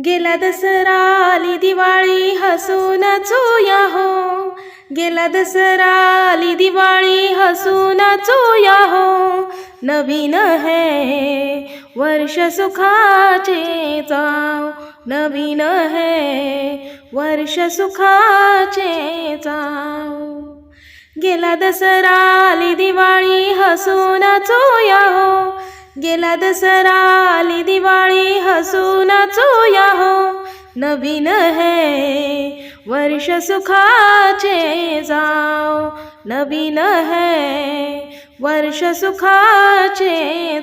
गेला दसरा आली दिवाळी हसून नाचूया हो. गेला दसरा आली दिवाळी हसून नाचूया हो. नवीन है वर्ष सुखाचे जाओ. नवीन है वर्ष सुखाचे जाओ. गेला दसरा आली दिवाळी हसून नाचूया हो. गेला दसरा आली दिवाळी हसून नाचूया हो. नवीन है वर्ष सुखाचे जाओ. नवीन है वर्ष सुखाचे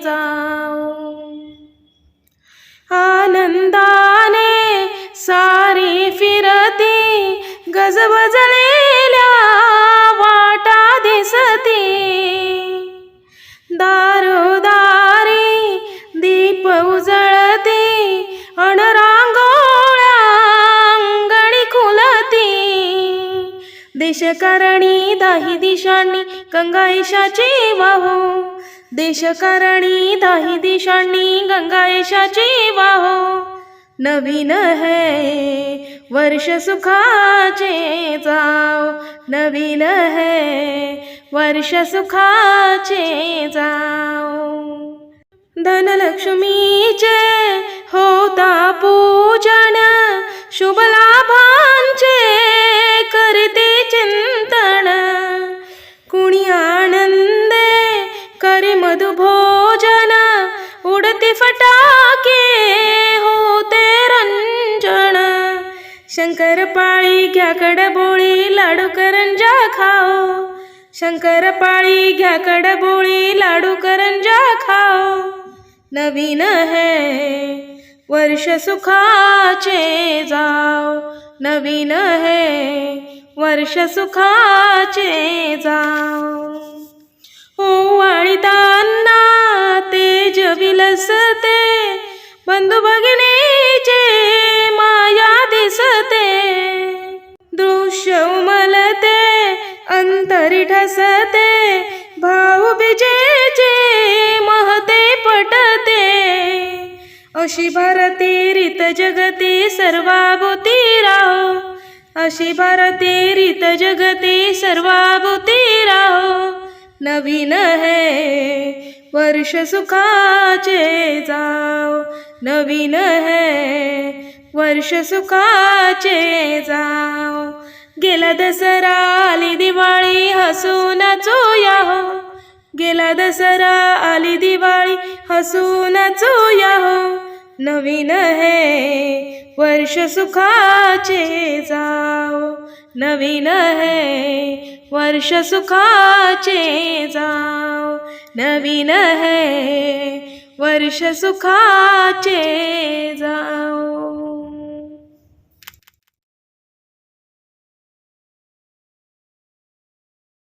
जाओ. आनंदाने सारी फिरती गजबजलेल्या वाटा दिसती. दारोदारी दीप उजळती अन रांगोळ्या अंगणी खुलती. देशकारणी दाही दिशांनी गंगा ईशाची वाहो. देशकारणी दाही दिशांनी गंगा ईशाची वाहो. नवीन है वर्ष सुखाचे जाओ. नवीन है वर्ष सुखाचे जाओ. धनलक्ष्मीचे होता पूजन शुभ लाभांचे करते चिंतन. कुणी आनंदे करी मधुभोजन उडते फटाके होते रंजन. शंकरपाळी घ्या कडबोळी लाडू करंजा खाओ. शंकरपाळी घ्या कडबोळी लाडू करंजा खाओ. नवीन है वर्ष सुखाचे जाओ. नवीन है वर्ष सुखाचे जाओ. ओवाळीताना तेज विलसते बंधू भगिनीचे माया दिसते. दृश्य उमलते अंतरी ठसते भाऊबीजेचे महते पटते. अशी भारती रीत जगती सर्वाभूती राहो. अशी भारती रीत जगती सर्वाभूती राहो. नवीन है वर्ष सुखाचे जाओ. नवीन है वर्ष सुखाचे जाओ. गेला दसरा आली दिवाळी हसून नाचूया हो. गेला दसरा आली दिवाळी हसून नाचूया हो. नवीन है वर्ष सुखाचे जाओ. नवीन है वर्ष सुखाचे जाओ. नवीन है वर्ष सुखाचे जाओ.